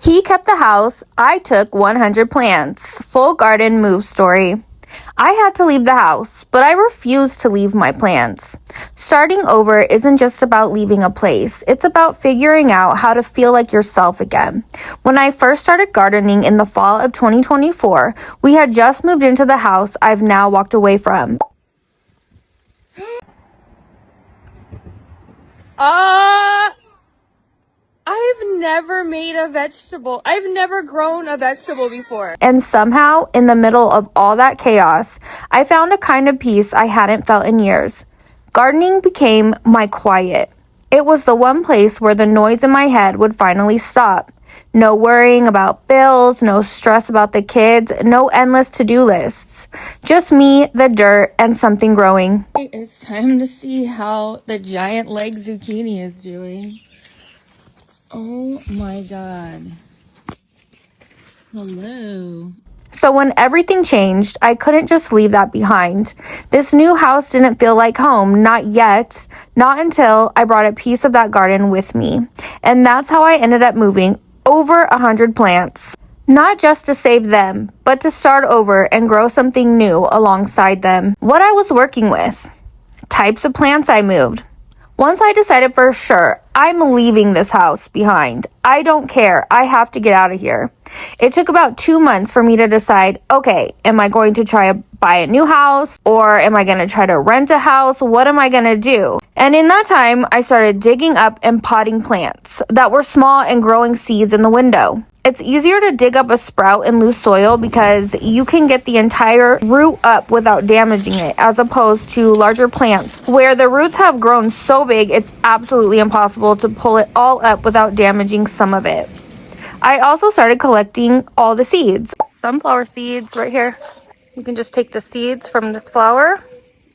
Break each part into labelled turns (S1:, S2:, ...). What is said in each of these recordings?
S1: He kept the house. I took 100 plants. Full garden move story. I had to leave the house, but I refused to leave my plants. Starting over isn't just about leaving a place. It's about figuring out how to feel like yourself again. When I first started gardening in the fall of 2024, we had just moved into the house I've now walked away from.
S2: I've never made a vegetable. I've never grown a vegetable before.
S1: And somehow, in the middle of all that chaos, I found a kind of peace I hadn't felt in years. Gardening became my quiet. It was the one place where the noise in my head would finally stop. No worrying about bills, no stress about the kids, no endless to-do lists. Just me, the dirt, and something growing.
S2: It's time to see how the giant leg zucchini is doing. Oh my god. Hello.
S1: So when everything changed, I couldn't just leave that behind. This new house didn't feel like home, not yet, not until I brought a piece of that garden with me. And that's how I ended up moving over 100 plants. Not just to save them, but to start over and grow something new alongside them. What I was working with. Types of plants I moved. Once I decided for sure, I'm leaving this house behind. I don't care. I have to get out of here. It took about 2 months for me to decide, okay, am I going to try to buy a new house or am I going to try to rent a house? What am I going to do? And in that time, I started digging up and potting plants that were small and growing seeds in the window. It's easier to dig up a sprout in loose soil because you can get the entire root up without damaging it, as opposed to larger plants where the roots have grown so big it's absolutely impossible to pull it all up without damaging some of it. I also started collecting all the seeds. Sunflower seeds right here. You can just take the seeds from this flower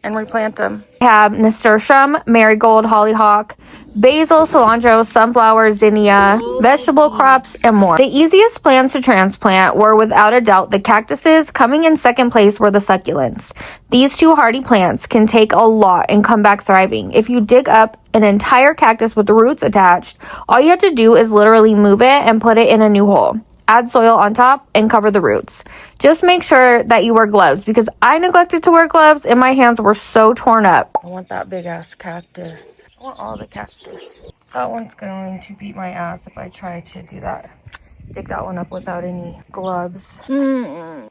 S1: and replant them. I have nasturtium, marigold, hollyhock, basil, cilantro, sunflower, zinnia, vegetable crops, and more. The easiest plants to transplant were without a doubt the cactuses. Coming in second place were the succulents. These two hardy plants can take a lot and come back thriving. If you dig up an entire cactus with the roots attached, all you have to do is literally move it and put it in a new hole. Add soil on top and cover the roots. Just make sure that you wear gloves because I neglected to wear gloves and my hands were so torn up. I want that big ass cactus. I want all the cactus. That one's going to beat my ass if I try to do that. Dig that one up without any gloves.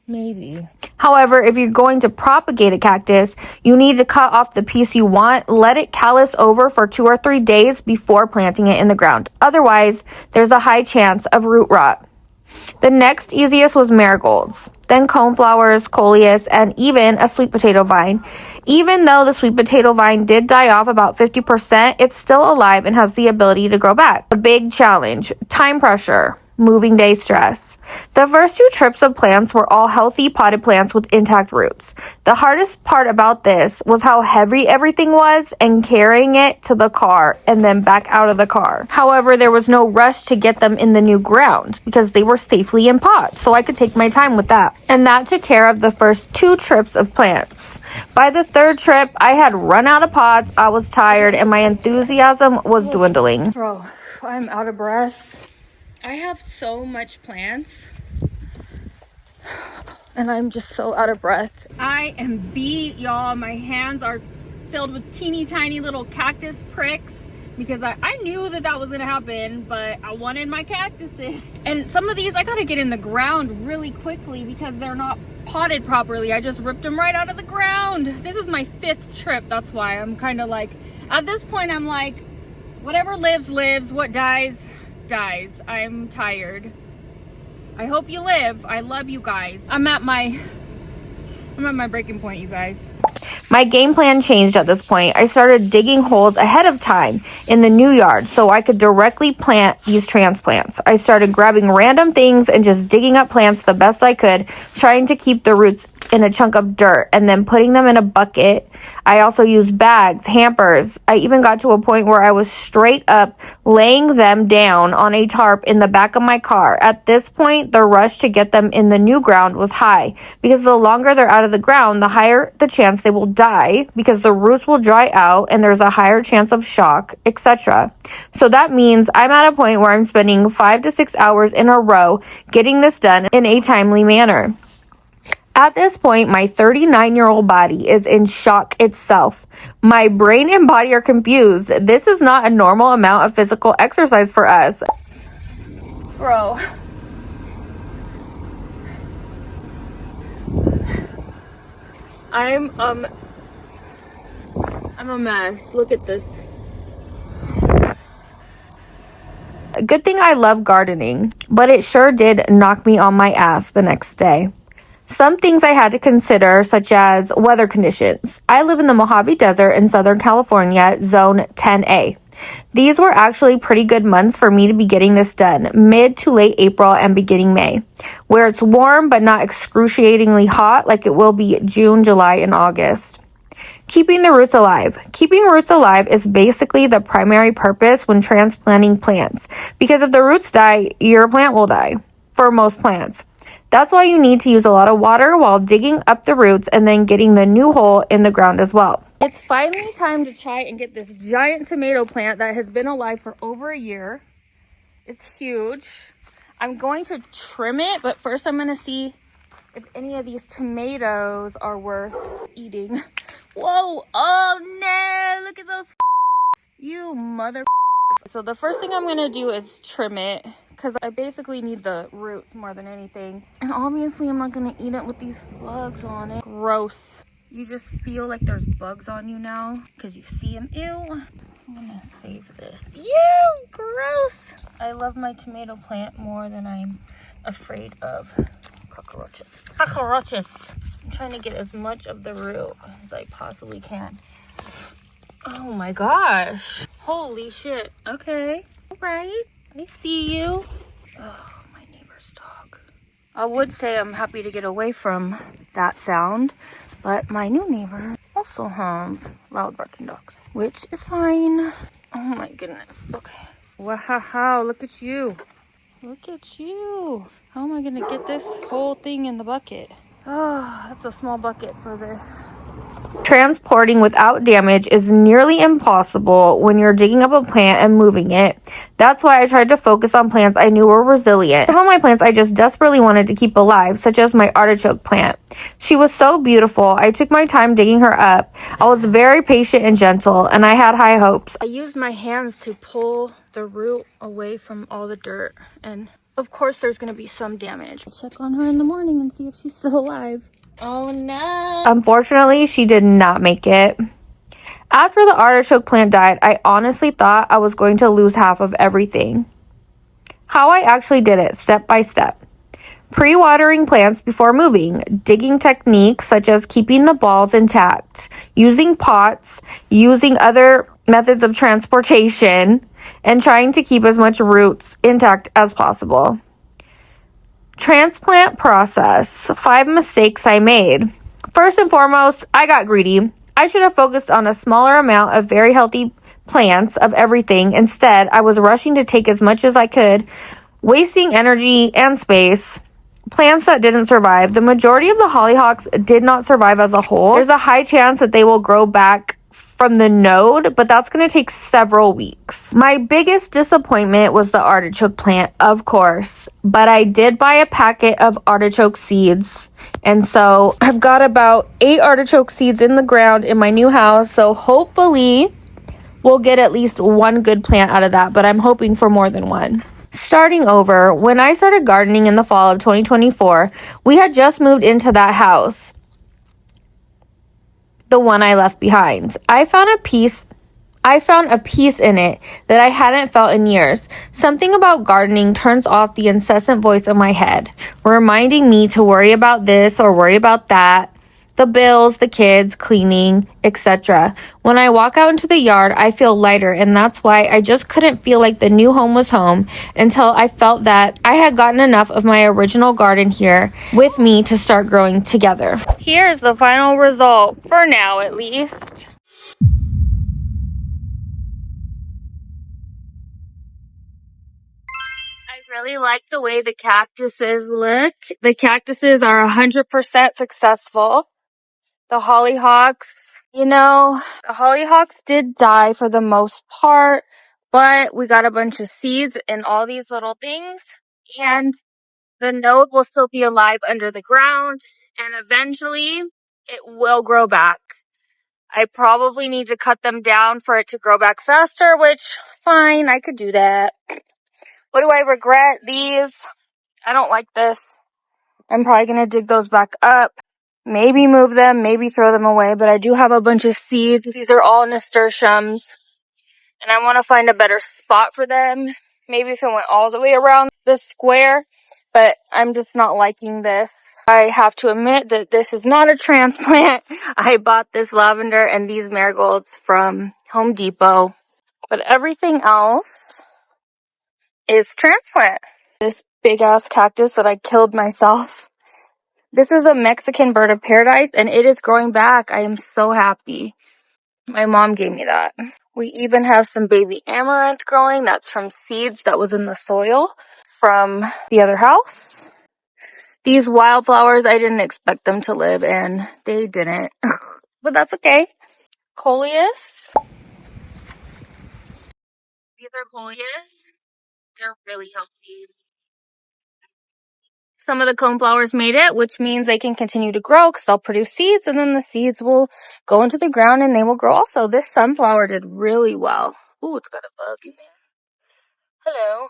S1: Maybe. However, if you're going to propagate a cactus, you need to cut off the piece you want, let it callus over for 2 or 3 days before planting it in the ground. Otherwise, there's a high chance of root rot. The next easiest was marigolds, then coneflowers, coleus, and even a sweet potato vine. Even though the sweet potato vine did die off about 50%, it's still alive and has the ability to grow back. The big challenge, time pressure. Moving day stress. The first 2 trips of plants were all healthy potted plants with intact roots. The hardest part about this was how heavy everything was and carrying it to the car and then back out of the car. However, there was no rush to get them in the new ground because they were safely in pots, so I could take my time with that. And that took care of the first 2 trips of plants. By the 3rd trip, I had run out of pots, I was tired, and my enthusiasm was dwindling.
S2: Bro, I'm out of breath. I have so much plants and I'm just so out of breath. I am beat, y'all. My hands are filled with teeny tiny little cactus pricks because I knew that was gonna happen, but I wanted my cactuses. And some of these I gotta get in the ground really quickly because they're not potted properly. I just ripped them right out of the ground. This is my 5th trip. That's why I'm kind of like, at this point I'm like, whatever lives, lives. What dies, dies. I'm tired. I hope you live. I love you guys. I'm at my breaking point, you guys.
S1: My game plan changed at this point. I started digging holes ahead of time in the new yard so I could directly plant these transplants. I started grabbing random things and just digging up plants the best I could, trying to keep the roots in a chunk of dirt and then putting them in a bucket. I also used bags, hampers. I even got to a point where I was straight up laying them down on a tarp in the back of my car. At this point, the rush to get them in the new ground was high because the longer they're out of the ground, the higher the chance they will die because the roots will dry out and there's a higher chance of shock, etc. So that means I'm at a point where I'm spending 5 to 6 hours in a row getting this done in a timely manner. At this point, my 39-year-old body is in shock itself. My brain and body are confused. This is not a normal amount of physical exercise for us.
S2: Bro. I'm a mess. Look at this.
S1: Good thing I love gardening, but it sure did knock me on my ass the next day. Some things I had to consider, such as weather conditions. I live in the Mojave Desert in Southern California, Zone 10A. These were actually pretty good months for me to be getting this done, mid to late April and beginning May, where it's warm but not excruciatingly hot like it will be June, July, and August. Keeping the roots alive. Keeping roots alive is basically the primary purpose when transplanting plants, because if the roots die, your plant will die, for most plants. That's why you need to use a lot of water while digging up the roots and then getting the new hole in the ground as well.
S2: It's finally time to try and get this giant tomato plant that has been alive for over a year. It's huge. I'm going to trim it, but first I'm going to see if any of these tomatoes are worth eating. Whoa! Oh no! Look at those you mother. So the first thing I'm going to do is trim it, because I basically need the roots more than anything. And obviously I'm not going to eat it with these bugs on it. Gross. You just feel like there's bugs on you now because you see them. Ew. I'm going to save this. Ew, gross. I love my tomato plant more than I'm afraid of cockroaches. Cockroaches. I'm trying to get as much of the root as I possibly can. Oh my gosh. Holy shit. Okay. All right. I see you. Oh, my neighbor's dog. I would say I'm happy to get away from that sound, but my new neighbor also has loud barking dogs, which is fine. Oh my goodness. Okay. Wow, look at you. Look at you. How am I going to get this whole thing in the bucket? Oh, that's a small bucket for this.
S1: Transporting without damage is nearly impossible when you're digging up a plant and moving it. That's why I tried to focus on plants I knew were resilient. Some of my plants I just desperately wanted to keep alive, such as my artichoke plant. She was so beautiful. I took my time digging her up. I was very patient and gentle, and I had high hopes.
S2: I used my hands to pull the root away from all the dirt, and of course there's going to be some damage. I'll check on her in the morning and see if she's still alive. Oh no!
S1: Unfortunately, she did not make it. After the artichoke plant died, I honestly thought I was going to lose half of everything. How I actually did it, step by step. Pre-watering plants before moving, digging techniques such as keeping the balls intact, using pots, using other methods of transportation, and trying to keep as much roots intact as possible. Transplant process. 5 mistakes I made. First and foremost, I got greedy. I should have focused on a smaller amount of very healthy plants of everything. Instead, I was rushing to take as much as I could, wasting energy and space. Plants that didn't survive. The majority of the hollyhocks did not survive as a whole. There's a high chance that they will grow back from the node, but that's going to take several weeks. My biggest disappointment was the artichoke plant, of course, but I did buy a packet of artichoke seeds, and so I've got about 8 artichoke seeds in the ground in my new house, so hopefully we'll get at least one good plant out of that, but I'm hoping for more than one. Starting over, when I started gardening in the fall of 2024, we had just moved into that house, the one I left behind. I found a peace in it that I hadn't felt in years. Something about gardening turns off the incessant voice in my head, reminding me to worry about this or worry about that, the bills, the kids, cleaning, etc. When I walk out into the yard, I feel lighter, and that's why I just couldn't feel like the new home was home until I felt that I had gotten enough of my original garden here with me to start growing together.
S2: Here's the final result, for now at least. I really like the way the cactuses look. The cactuses are 100% successful. The hollyhocks
S1: You know, the hollyhocks did die for the most part, but we got a bunch of seeds in all these little things, and the node will still be alive under the ground, and eventually it will grow back. I probably need to cut them down for it to grow back faster, which, fine, I could do that. What do I regret? These. I don't like this. I'm probably going to dig those back up. Maybe move them, maybe throw them away, but I do have a bunch of seeds. These are all nasturtiums, and I want to find a better spot for them. Maybe if it went all the way around the square, but I'm just not liking this. I have to admit that this is not a transplant. I bought this lavender and these marigolds from Home Depot, but everything else is transplant. This big ass cactus that I killed myself. This is a Mexican bird of paradise, and it is growing back. I am so happy. My mom gave me that. We even have some baby amaranth growing. That's from seeds that was in the soil from the other house. These wildflowers, I didn't expect them to live, and they didn't. But that's okay. Coleus. These are coleus. They're really healthy. Some of the coneflowers made it, which means they can continue to grow because they'll produce seeds, and then the seeds will go into the ground and they will grow also. This sunflower did really well. Ooh, it's got a bug in there. Hello.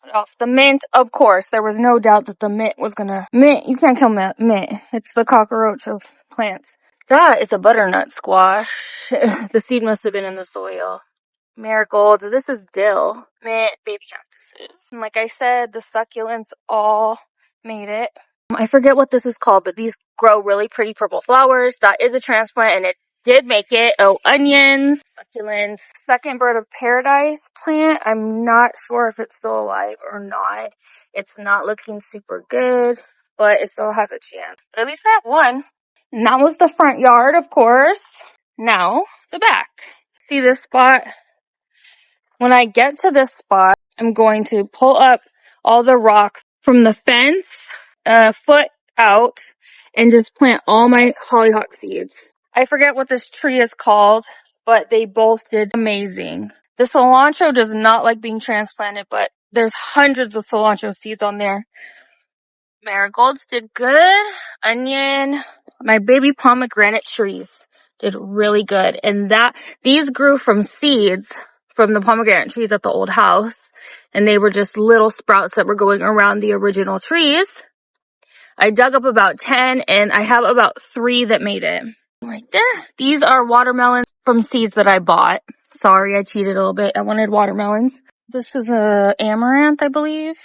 S1: What else? The mint, of course. There was no doubt that the mint was gonna... Mint, you can't kill mint. It's the cockroach of plants. That is a butternut squash. The seed must have been in the soil. Marigolds. This is dill. Mint, baby cactuses. And like I said, the succulents all made it. I forget what this is called, but these grow really pretty purple flowers. That is a transplant, and it did make it. Oh, onions, succulents. Second bird of paradise plant. I'm not sure if it's still alive or not. It's not looking super good, but it still has a chance. But at least I have one. And that was the front yard, of course. Now, the back. See this spot? When I get to this spot, I'm going to pull up all the rocks from the fence, a foot out, and just plant all my hollyhock seeds. I forget what this tree is called, but they both did amazing. The cilantro does not like being transplanted, but there's hundreds of cilantro seeds on there. Marigolds did good. Onion, my baby pomegranate trees did really good. And these grew from seeds from the pomegranate trees at the old house. And they were just little sprouts that were going around the original trees. I dug up about 10, and I have about 3 that made it. Right there. These are watermelons from seeds that I bought. Sorry, I cheated a little bit. I wanted watermelons. This is a amaranth, I believe.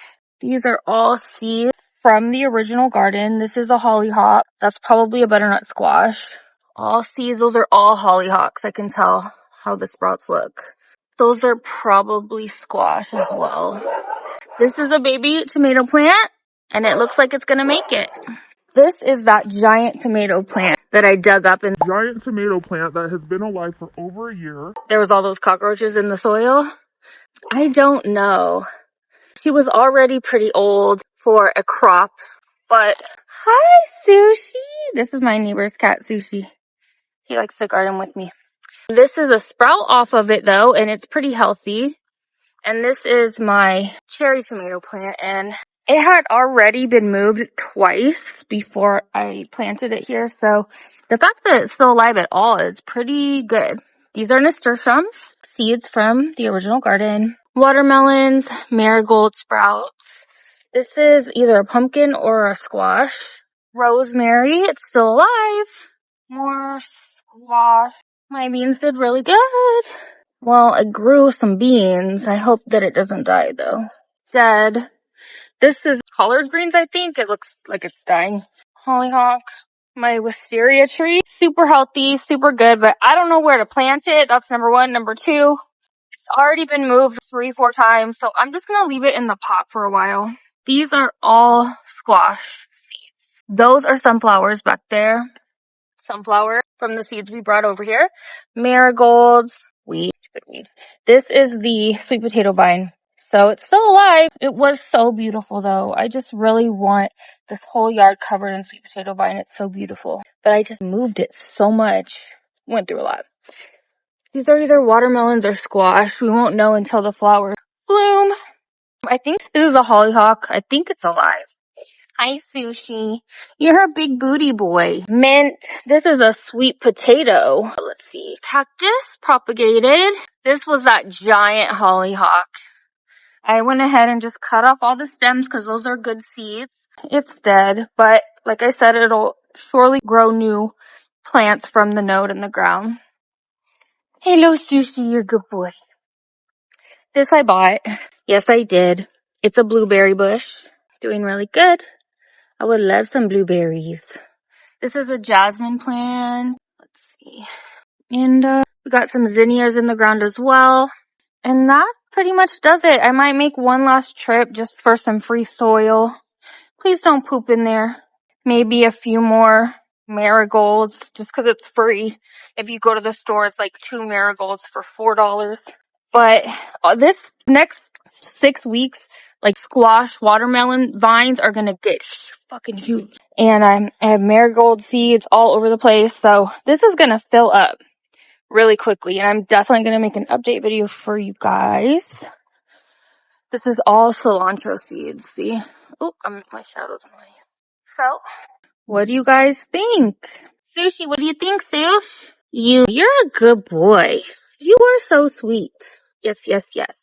S1: These are all seeds from the original garden. This is a hollyhock. That's probably a butternut squash. All seeds. Those are all hollyhocks. I can tell how the sprouts look. Those are probably squash as well. This is a baby tomato plant, and it looks like it's gonna make it. This is that giant tomato plant that I dug up in.
S3: Giant tomato plant that has been alive for over a year.
S1: There was all those cockroaches in the soil. I don't know. She was already pretty old for a crop, but hi, Sushi. This is my neighbor's cat, Sushi. He likes to garden with me. This is a sprout off of it though, and it's pretty healthy. And this is my cherry tomato plant, and it had already been moved twice before I planted it here. So the fact that it's still alive at all is pretty good. These are nasturtiums, seeds from the original garden. Watermelons, marigold sprouts. This is either a pumpkin or a squash. Rosemary, it's still alive. More squash. My beans did really good. Well, I grew some beans. I hope that it doesn't die though. Dead. This is collard greens, I think. It looks like it's dying. Hollyhock. My wisteria tree. Super healthy, super good, but I don't know where to plant it. That's number 1. Number 2, it's already been moved 3-4 times, so I'm just gonna leave it in the pot for a while. These are all squash seeds. Those are sunflowers back there. Sunflower from the seeds we brought over here. Marigolds. Weed. This is the sweet potato vine. So it's still alive. It was so beautiful though. I just really want this whole yard covered in sweet potato vine. It's so beautiful.
S2: but I just moved it so much. Went through a lot. These are either watermelons or squash. We won't know until the flowers bloom. I think this is a hollyhock. I think it's alive. Hi, Sushi. You're a big booty boy. Mint. This is a sweet potato. Let's see. Cactus propagated. This was that giant hollyhock. I went ahead and just cut off all the stems because those are good seeds. It's dead, but like I said, it'll surely grow new plants from the node in the ground. Hello, Sushi. You're a good boy. This I bought. Yes, I did. It's a blueberry bush. Doing really good. I would love some blueberries. This is a jasmine plant. Let's see. And we got some zinnias in the ground as well. And that pretty much does it. I might make one last trip just for some free soil. Please don't poop in there. Maybe a few more marigolds just because it's free. If you go to the store, it's like 2 marigolds for $4. But this next 6 weeks, like squash, watermelon vines are going to get fucking huge. And I have marigold seeds all over the place. So this is going to fill up really quickly. And I'm definitely going to make an update video for you guys. This is all cilantro seeds. See? Oh, my shadow's in my way. So, what do you guys think? Sushi, what do you think, Sush? You're a good boy. You are so sweet. Yes, yes, yes.